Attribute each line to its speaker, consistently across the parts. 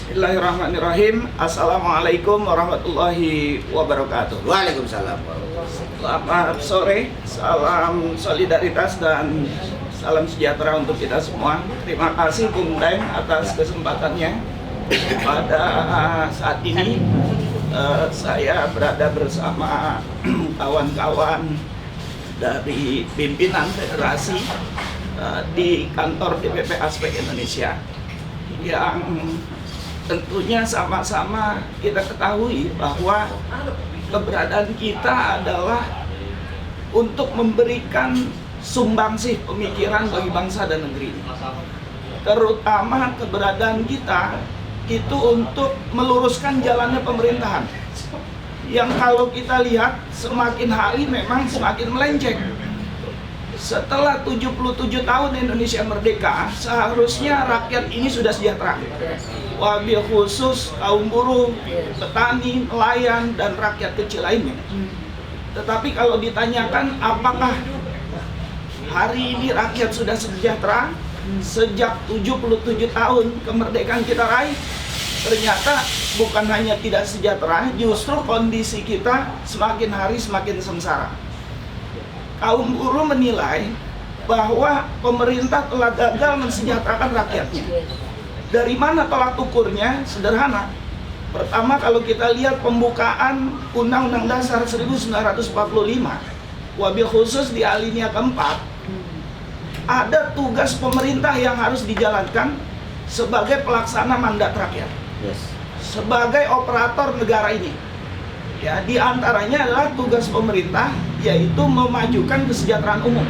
Speaker 1: Bismillahirrahmanirrahim. Assalamualaikum warahmatullahi wabarakatuh.
Speaker 2: Waalaikumsalam warahmatullahi wabarakatuh.
Speaker 1: Selamat sore, salam solidaritas dan salam sejahtera untuk kita semua. Terima kasih Bung Daeng atas kesempatannya. Pada saat ini saya berada bersama kawan-kawan dari pimpinan federasi di kantor DPP Aspek Indonesia, yang tentunya sama-sama kita ketahui bahwa keberadaan kita adalah untuk memberikan sumbangsih pemikiran bagi bangsa dan negeri ini. Terutama keberadaan kita itu untuk meluruskan jalannya pemerintahan yang kalau kita lihat semakin hari memang semakin melenceng. Setelah 77 tahun Indonesia merdeka, seharusnya rakyat ini sudah sejahtera. Wabil khusus kaum buruh, petani, nelayan, dan rakyat kecil lainnya. Tetapi kalau ditanyakan apakah hari ini rakyat sudah sejahtera, sejak 77 tahun kemerdekaan kita raih, ternyata bukan hanya tidak sejahtera, justru kondisi kita semakin hari semakin sengsara. Kaum buruh menilai bahwa pemerintah telah gagal mensejahterakan rakyatnya. Dari mana tolak ukurnya? Sederhana. Pertama, kalau kita lihat pembukaan Undang-Undang Dasar 1945, wabil khusus di alinea keempat, ada tugas pemerintah yang harus dijalankan sebagai pelaksana mandat rakyat, sebagai operator negara ini. Ya, di antaranya adalah tugas pemerintah, yaitu memajukan kesejahteraan umum.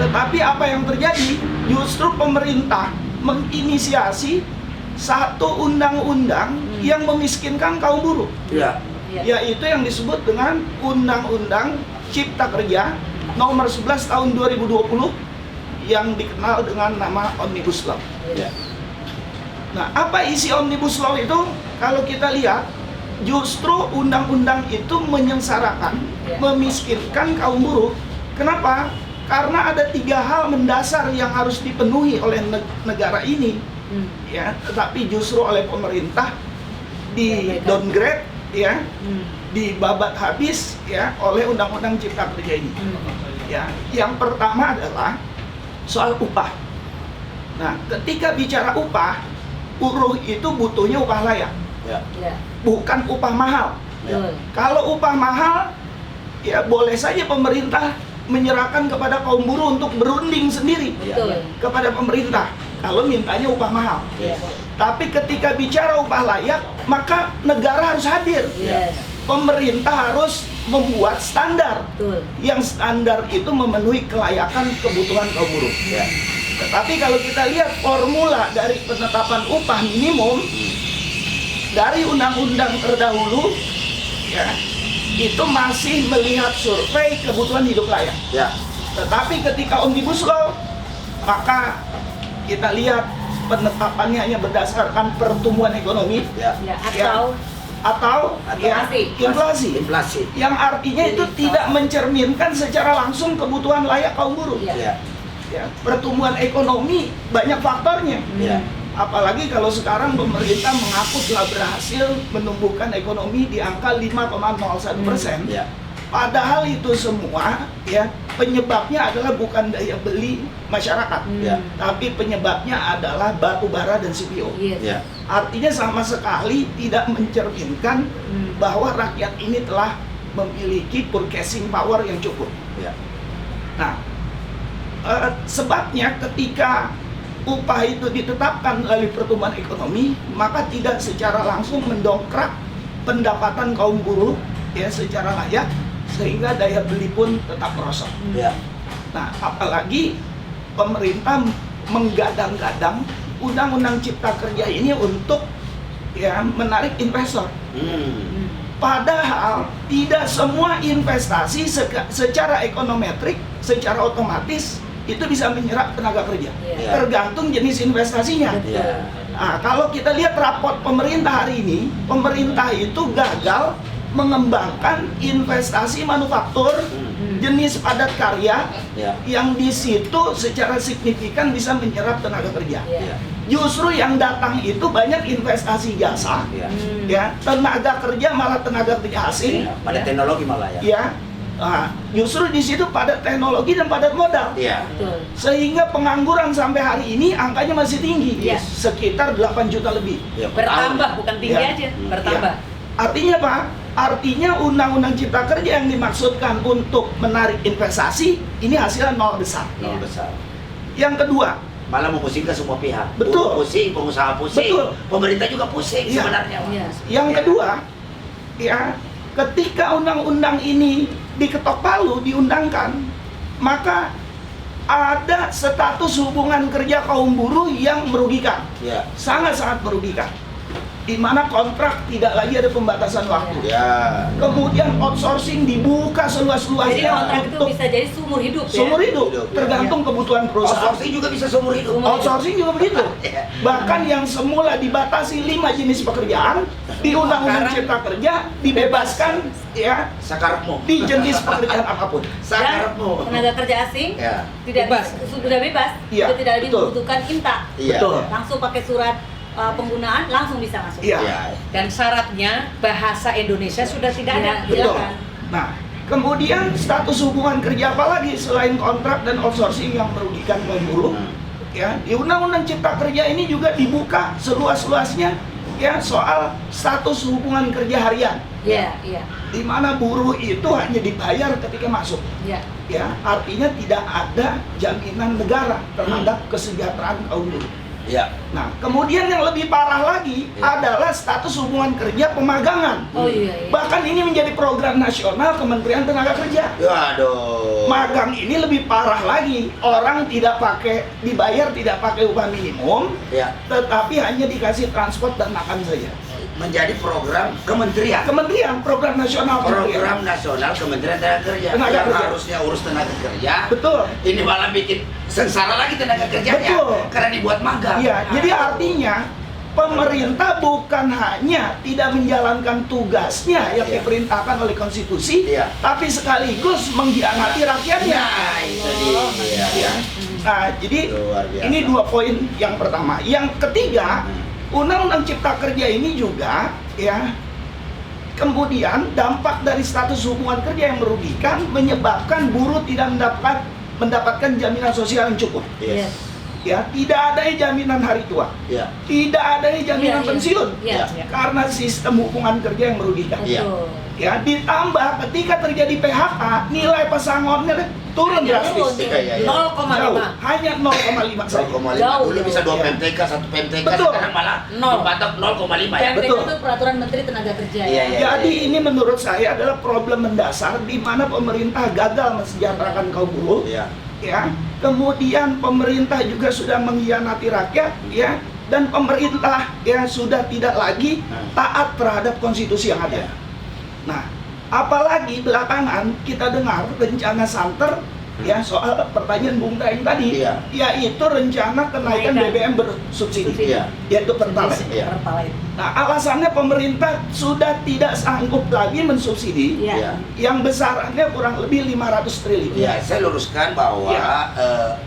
Speaker 1: Tetapi apa yang terjadi? Justru pemerintah menginisiasi satu undang-undang yang memiskinkan kaum buruh, yaitu yang disebut dengan Undang-Undang Cipta Kerja nomor 11 tahun 2020 yang dikenal dengan nama Omnibus Law. Nah, apa isi Omnibus Law itu? Kalau kita lihat, justru undang-undang itu menyengsarakan, memiskinkan kaum buruh. Kenapa? Karena ada 3 hal mendasar yang harus dipenuhi oleh negara ini, ya. Tetapi justru oleh pemerintah di downgrade, ya, dibabat habis, ya, oleh Undang-Undang Cipta Kerja ini. Ya, yang pertama adalah soal upah. Nah, ketika bicara upah, buruh itu butuhnya upah layak. Bukan upah mahal. Kalau upah mahal, ya boleh saja pemerintah menyerahkan kepada kaum buruh untuk berunding sendiri kepada pemerintah kalau mintanya upah mahal. Tapi ketika bicara upah layak, maka negara harus hadir. Pemerintah harus membuat standar yang standar itu memenuhi kelayakan kebutuhan kaum buruh. Tetapi kalau kita lihat formula dari penetapan upah minimum dari undang-undang terdahulu, ya, itu masih melihat survei kebutuhan hidup layak. Tetapi ketika Omnibus Law, maka kita lihat penetapannya hanya berdasarkan pertumbuhan ekonomi, atau inflasi, yang artinya itu tidak mencerminkan secara langsung kebutuhan layak kaum buruh. Pertumbuhan ekonomi banyak faktornya. Apalagi kalau sekarang pemerintah mengaku telah berhasil menumbuhkan ekonomi di angka 5,01%. Padahal itu semua, ya, penyebabnya adalah bukan daya beli masyarakat, tapi penyebabnya adalah batu bara dan CPO. Artinya sama sekali tidak mencerminkan bahwa rakyat ini telah memiliki purchasing power yang cukup. Nah, sebabnya ketika upah itu ditetapkan melalui pertumbuhan ekonomi, maka tidak secara langsung mendongkrak pendapatan kaum buruh, ya, secara layak, sehingga daya beli pun tetap merosot. Nah, apalagi pemerintah menggadang-gadang Undang-Undang Cipta Kerja ini untuk, ya, menarik investor. Padahal tidak semua investasi secara ekonometrik, secara otomatis itu bisa menyerap tenaga kerja. Tergantung jenis investasinya. Nah, kalau kita lihat raport pemerintah hari ini, pemerintah itu gagal mengembangkan investasi manufaktur jenis padat karya yang di situ secara signifikan bisa menyerap tenaga kerja. Justru yang datang itu banyak investasi jasa,
Speaker 2: Ya.
Speaker 1: ya, tenaga kerja malah tenaga kerja asing,
Speaker 2: Ya, pada teknologi malah ya.
Speaker 1: ya. Nah, justru di situ padat teknologi dan padat modal.
Speaker 2: Iya.
Speaker 3: Betul.
Speaker 1: Sehingga pengangguran sampai hari ini angkanya masih tinggi,
Speaker 3: Iya.
Speaker 1: sekitar 8 juta lebih.
Speaker 2: Ya,
Speaker 3: Bertambah, bukan tinggi
Speaker 1: Ya.
Speaker 3: aja, bertambah.
Speaker 1: Artinya apa? Artinya Undang-Undang Cipta Kerja yang dimaksudkan untuk menarik investasi ini hasilnya nol besar.
Speaker 2: Nol besar.
Speaker 1: Yang kedua,
Speaker 2: Malah memusingkan semua pihak.
Speaker 1: Betul.
Speaker 2: Buruh pusing, pengusaha pusing,
Speaker 1: Betul.
Speaker 2: pemerintah juga pusing
Speaker 1: Iya.
Speaker 2: sebenarnya. Pak.
Speaker 3: Iya.
Speaker 1: yang
Speaker 2: Ya.
Speaker 1: kedua, ya, ketika undang-undang ini diketok palu, diundangkan, maka ada status hubungan kerja kaum buruh yang merugikan,
Speaker 2: Ya.
Speaker 1: sangat-sangat merugikan, di mana kontrak tidak lagi ada pembatasan waktu.
Speaker 2: Ya.
Speaker 1: Kemudian outsourcing dibuka
Speaker 3: Jadi
Speaker 1: seluas-luasnya
Speaker 3: kontrak itu
Speaker 1: untuk
Speaker 3: bisa jadi seumur hidup ya.
Speaker 1: seumur hidup,
Speaker 2: Hidup, ya.
Speaker 1: tergantung kebutuhan perusahaan.
Speaker 2: Outsourcing juga bisa seumur hidup.
Speaker 3: Seumur
Speaker 1: Outsourcing juga begitu.
Speaker 2: Ya.
Speaker 1: Bahkan yang semula dibatasi 5 jenis pekerjaan di Undang-Undang
Speaker 3: Sekarang
Speaker 1: Cipta Kerja dibebaskan, ya,
Speaker 2: Sakarepmu.
Speaker 1: di jenis pekerjaan apapun.
Speaker 3: Dan
Speaker 2: Sakarepmu.
Speaker 3: tenaga kerja asing
Speaker 2: Ya.
Speaker 3: tidak
Speaker 4: Bebas.
Speaker 3: sudah bebas,
Speaker 1: Iya,
Speaker 3: sudah tidak lagi
Speaker 1: betul.
Speaker 3: membutuhkan IMTA.
Speaker 2: Iya.
Speaker 1: Betul.
Speaker 3: Langsung pakai surat penggunaan langsung bisa masuk.
Speaker 1: Iya.
Speaker 2: Ya.
Speaker 4: Dan syaratnya bahasa Indonesia sudah tidak ada.
Speaker 3: Iya.
Speaker 1: Betul. Nah, kemudian status hubungan kerja apa lagi selain kontrak dan outsourcing yang merugikan kaum buruh? Ya, di Undang-Undang Cipta Kerja ini juga dibuka seluas-luasnya, ya, soal status hubungan kerja harian,
Speaker 3: Iya, iya.
Speaker 1: di mana buruh itu hanya dibayar ketika masuk.
Speaker 3: Iya.
Speaker 1: Ya, artinya tidak ada jaminan negara terhadap kesejahteraan kaum buruh.
Speaker 2: Ya.
Speaker 1: Nah, kemudian yang lebih parah lagi
Speaker 2: Ya.
Speaker 1: adalah status hubungan kerja pemagangan.
Speaker 3: Oh iya, iya.
Speaker 1: Bahkan ini menjadi program nasional Kementerian Tenaga Kerja.
Speaker 2: Aduh.
Speaker 1: Magang ini lebih parah lagi. Orang tidak pakai dibayar, tidak pakai upah minimum,
Speaker 2: Ya.
Speaker 1: tetapi hanya dikasih transport dan makan saja.
Speaker 2: Menjadi program kementerian.
Speaker 1: Kementerian, program nasional
Speaker 2: Program
Speaker 1: kementerian.
Speaker 2: nasional Kementerian Tenaga Kerja.
Speaker 1: Tenaga
Speaker 2: yang
Speaker 1: Kerja.
Speaker 2: harusnya urus tenaga kerja.
Speaker 1: Betul.
Speaker 2: Ini malah bikin sengsara lagi tenaga kerjanya.
Speaker 1: Betul.
Speaker 2: Karena dibuat magang.
Speaker 1: Iya, jadi artinya pemerintah bukan hanya tidak menjalankan tugasnya yang
Speaker 2: Iya.
Speaker 1: diperintahkan oleh konstitusi,
Speaker 2: Iya.
Speaker 1: tapi sekaligus mengkhianati rakyatnya.
Speaker 2: Nah, itu dia.
Speaker 1: Ya. Nah, jadi
Speaker 2: Luar biasa.
Speaker 1: ini 2 poin yang pertama. Yang ketiga, Undang-Undang Cipta Kerja ini juga, ya, kemudian dampak dari status hubungan kerja yang merugikan menyebabkan buruh tidak mendapatkan jaminan sosial yang cukup.
Speaker 2: Yes.
Speaker 1: Ya, tidak ada jaminan hari tua,
Speaker 2: Ya.
Speaker 1: tidak ada jaminan
Speaker 3: Iya, iya.
Speaker 1: pensiun,
Speaker 3: Iya,
Speaker 2: Ya.
Speaker 3: iya.
Speaker 1: karena sistem hubungan kerja yang merugikan.
Speaker 2: Iya.
Speaker 3: Betul.
Speaker 1: Ya, ditambah ketika terjadi PHK, nilai pesangonnya turun
Speaker 3: Hanya
Speaker 1: drastis.
Speaker 3: turun,
Speaker 2: Iya, iya, iya.
Speaker 4: 0,5.
Speaker 1: Jauh, hanya 0,5 saja.
Speaker 2: 0,5.
Speaker 3: Jauh,
Speaker 2: Dulu bisa 2
Speaker 1: jauh.
Speaker 2: PMTK, 1 PMTK,
Speaker 1: Betul.
Speaker 2: sekarang malah
Speaker 4: Nol.
Speaker 2: dipatok 0,5 ya.
Speaker 3: PMTK
Speaker 1: Betul.
Speaker 3: itu peraturan Menteri Tenaga Kerja
Speaker 2: Iya,
Speaker 3: ya.
Speaker 2: iya.
Speaker 1: Jadi ini menurut saya adalah problem mendasar di mana pemerintah gagal mensejahterakan kaum buruh.
Speaker 2: Iya.
Speaker 1: Ya, kemudian pemerintah juga sudah mengkhianati rakyat, ya, dan pemerintah ya sudah tidak lagi taat terhadap konstitusi yang ada. Nah, apalagi belakangan kita dengar rencana santer, ya, soal pertanyaan Bung Daeng tadi,
Speaker 2: Iya.
Speaker 1: yaitu rencana kenaikan
Speaker 3: Kenaikan.
Speaker 1: BBM bersubsidi,
Speaker 2: Iya.
Speaker 1: yaitu Pertalite.
Speaker 2: Iya.
Speaker 3: Pertalite.
Speaker 1: Nah, alasannya pemerintah sudah tidak sanggup lagi mensubsidi
Speaker 3: Iya.
Speaker 2: Iya.
Speaker 1: yang besarannya kurang lebih 500 triliun.
Speaker 2: Ya, saya luruskan bahwa
Speaker 1: Iya.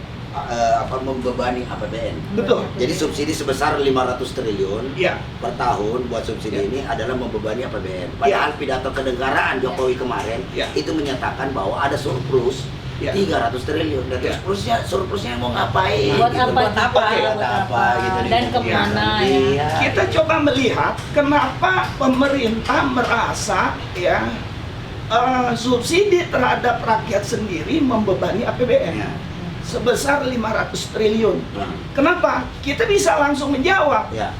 Speaker 2: membebani APBN.
Speaker 1: Betul.
Speaker 2: Jadi subsidi sebesar 500 triliun
Speaker 1: Iya.
Speaker 2: per tahun buat subsidi
Speaker 1: Iya.
Speaker 2: ini adalah membebani APBN. Padahal pidato kenegaraan Jokowi kemarin
Speaker 1: Iya.
Speaker 2: itu menyatakan bahwa ada surplus
Speaker 1: Iya.
Speaker 2: 300 triliun. Dan
Speaker 1: Iya.
Speaker 2: surplusnya mau ngapain?
Speaker 3: Buat
Speaker 2: gitu.
Speaker 3: apa?
Speaker 4: Buat apa?
Speaker 3: Oke,
Speaker 2: Buat apa gitu
Speaker 3: Dan
Speaker 2: nih.
Speaker 3: kemana ya?
Speaker 2: Iya.
Speaker 1: Kita coba melihat kenapa pemerintah merasa, ya, subsidi terhadap rakyat sendiri membebani APBN
Speaker 2: Iya.
Speaker 1: sebesar 500 triliun.
Speaker 2: Hmm.
Speaker 1: Kenapa? Kita bisa langsung menjawab.
Speaker 2: Ya.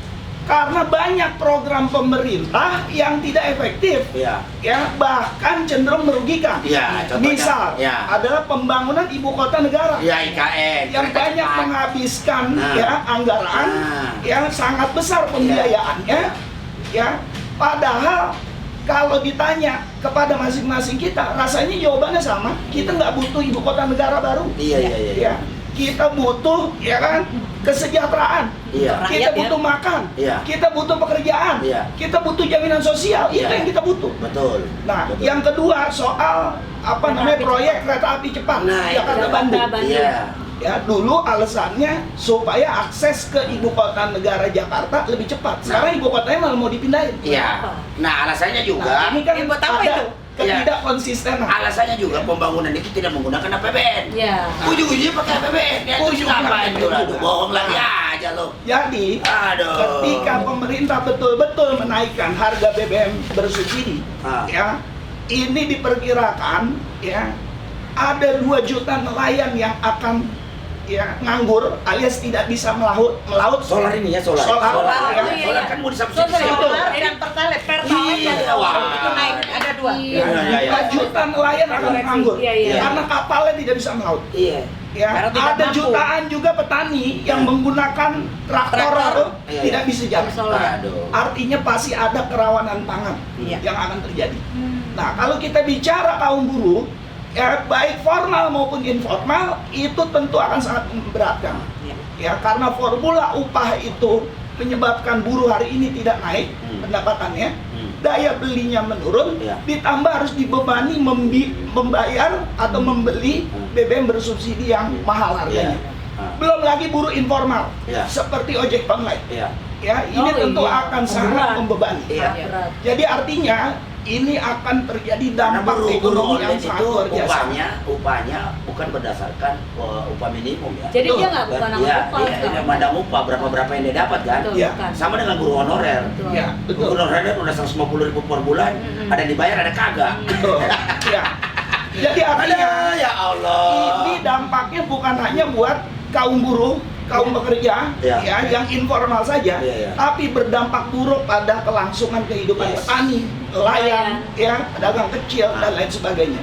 Speaker 1: Karena banyak program pemerintah yang tidak efektif,
Speaker 2: Ya.
Speaker 1: ya, bahkan cenderung merugikan.
Speaker 2: Ya, contohnya,
Speaker 1: Misal
Speaker 2: ya.
Speaker 1: adalah pembangunan ibu kota negara
Speaker 2: Ya, IKN.
Speaker 1: yang
Speaker 2: kereta
Speaker 1: banyak
Speaker 2: cepat.
Speaker 1: menghabiskan,
Speaker 2: Nah.
Speaker 1: ya, anggaran
Speaker 2: Nah.
Speaker 1: yang sangat besar pembiayaannya, ya. Padahal kalau ditanya kepada masing-masing kita, rasanya jawabannya sama. Kita nggak butuh ibu kota negara baru.
Speaker 2: Iya, iya, iya.
Speaker 1: Ya, kita butuh, ya kan, kesejahteraan.
Speaker 2: Iya.
Speaker 1: Kita
Speaker 4: Rakyat, ya.
Speaker 1: butuh makan.
Speaker 2: Iya.
Speaker 1: Kita butuh pekerjaan.
Speaker 2: Iya.
Speaker 1: Kita butuh jaminan sosial. Itu
Speaker 2: Iya.
Speaker 1: yang kita butuh.
Speaker 2: Betul.
Speaker 1: Nah,
Speaker 2: Betul.
Speaker 1: yang kedua soal apa
Speaker 3: Kereta
Speaker 1: namanya
Speaker 3: api
Speaker 1: proyek kereta api cepat
Speaker 2: Nah,
Speaker 1: Jakarta
Speaker 2: itu.
Speaker 1: Bandung.
Speaker 3: Bandung.
Speaker 2: Iya.
Speaker 1: Ya, dulu alasannya supaya akses ke ibu kota negara Jakarta lebih cepat. Sekarang ibu kotanya malah mau dipindahin.
Speaker 2: Iya. Nah, alasannya
Speaker 1: Nah,
Speaker 2: juga
Speaker 1: ini kan
Speaker 4: buat apa itu?
Speaker 1: ada ketidakkonsistenan.
Speaker 2: alasannya juga pembangunan itu tidak menggunakan APBN.
Speaker 3: Iya.
Speaker 2: Ujung-ujungnya pakai APBN. Ya itu ngapain tuh? Aduh, bohong lagi aja lo.
Speaker 1: Jadi,
Speaker 2: Aduh.
Speaker 1: ketika pemerintah betul-betul menaikkan harga BBM bersubsidi, ya, ini diperkirakan ya ada 2 juta nelayan yang akan ya nganggur alias tidak bisa melaut
Speaker 2: Solar ini ya, solar.
Speaker 1: Solar.
Speaker 2: Solar,
Speaker 1: Iya,
Speaker 2: solar
Speaker 3: iya.
Speaker 2: kan mau disubsidi.
Speaker 3: Solar.
Speaker 4: Dan pertalite, pertalite
Speaker 2: Iya, wah.
Speaker 4: itu naik, ada 2.
Speaker 2: Iya, iya, iya.
Speaker 1: 2 juta nelayan akan
Speaker 4: Koreksi.
Speaker 1: nganggur
Speaker 4: Iya, iya.
Speaker 1: karena kapalnya tidak bisa melaut.
Speaker 2: Iya.
Speaker 1: Ya,
Speaker 4: Karena tidak
Speaker 1: ada
Speaker 4: mampu.
Speaker 1: jutaan juga petani yang menggunakan traktor
Speaker 4: Traktor.
Speaker 2: Iya,
Speaker 1: tidak
Speaker 2: iya.
Speaker 1: bisa jalan.
Speaker 2: Aduh.
Speaker 1: Artinya pasti ada kerawanan pangan
Speaker 4: Iya.
Speaker 1: yang akan terjadi. Nah, kalau kita bicara kaum buruh, ya baik formal maupun informal itu tentu akan sangat memberatkan.
Speaker 4: Iya.
Speaker 1: Ya, karena formula upah itu menyebabkan buruh hari ini tidak naik pendapatannya, daya belinya menurun,
Speaker 2: Iya.
Speaker 1: ditambah harus dibebani membayar atau membeli BBM bersubsidi yang mahal harganya.
Speaker 2: Iya.
Speaker 1: Belum lagi buruh informal,
Speaker 2: Iya.
Speaker 1: seperti ojek online.
Speaker 2: Iya.
Speaker 1: Ya, ini
Speaker 3: Oh,
Speaker 1: tentu
Speaker 3: iya.
Speaker 1: akan sangat
Speaker 3: Berat.
Speaker 1: membebani.
Speaker 2: Iya.
Speaker 3: Berat.
Speaker 1: Jadi artinya ini akan terjadi
Speaker 2: Karena
Speaker 1: dampak
Speaker 2: buruh
Speaker 1: ekonomi yang
Speaker 2: online
Speaker 1: sangat
Speaker 2: itu
Speaker 1: luar biasa.
Speaker 2: upahnya bukan berdasarkan upah minimum ya.
Speaker 3: Jadi
Speaker 1: Betul.
Speaker 3: dia nggak bukan nama
Speaker 2: Iya,
Speaker 3: upah.
Speaker 2: iya, dia mandang upah berapa yang dia dapat kan.
Speaker 3: Betul,
Speaker 1: Iya.
Speaker 3: bukan.
Speaker 2: Sama dengan guru honorer.
Speaker 3: Betul.
Speaker 1: Ya, betul.
Speaker 2: Guru honorer udah 150.000 per bulan, ada yang dibayar ada kagak.
Speaker 1: Betul. Ya. Jadi artinya
Speaker 2: Ada ya Allah.
Speaker 1: ini dampaknya bukan hanya buat kaum buruh, kaum pekerja,
Speaker 2: Iya.
Speaker 1: ya, yang informal saja,
Speaker 2: Iya, iya.
Speaker 1: tapi berdampak buruk pada kelangsungan kehidupan
Speaker 2: Yes.
Speaker 1: petani, nelayan, ya, pedagang kecil dan lain sebagainya.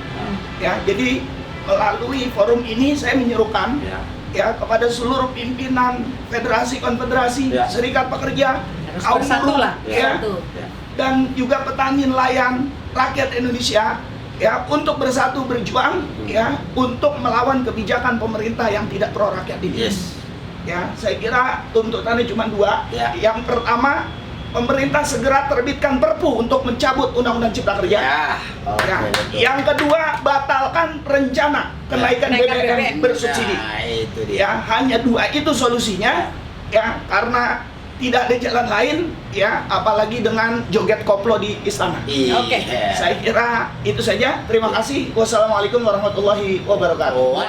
Speaker 1: Ya, jadi melalui forum ini saya menyerukan
Speaker 2: Ya.
Speaker 1: ya kepada seluruh pimpinan federasi, konfederasi,
Speaker 2: Ya.
Speaker 1: serikat pekerja,
Speaker 4: Harus
Speaker 1: kaum
Speaker 4: bersatu
Speaker 1: buruh,
Speaker 4: lah.
Speaker 1: ya,
Speaker 3: Betul.
Speaker 2: Ya.
Speaker 1: dan juga petani nelayan rakyat Indonesia ya untuk bersatu berjuang ya untuk melawan kebijakan pemerintah yang tidak pro rakyat ini.
Speaker 2: Yes.
Speaker 1: Ya, saya kira tuntutannya cuma 2.
Speaker 2: Ya.
Speaker 1: Yang pertama, pemerintah segera terbitkan Perpu untuk mencabut Undang-Undang Cipta Kerja.
Speaker 2: Ya. Oke,
Speaker 1: Ya.
Speaker 2: betul.
Speaker 1: Yang kedua, batalkan rencana kenaikan
Speaker 4: Kenaikan
Speaker 1: BBM
Speaker 4: BBM.
Speaker 1: bersubsidi.
Speaker 2: Nah, itu dia.
Speaker 1: Ya, hanya 2 itu solusinya. Ya, karena tidak ada jalan lain ya, apalagi dengan joget koplo di istana.
Speaker 2: Iya.
Speaker 4: Oke.
Speaker 1: Saya kira itu saja. Terima kasih. Wassalamualaikum warahmatullahi wabarakatuh.
Speaker 2: Oh.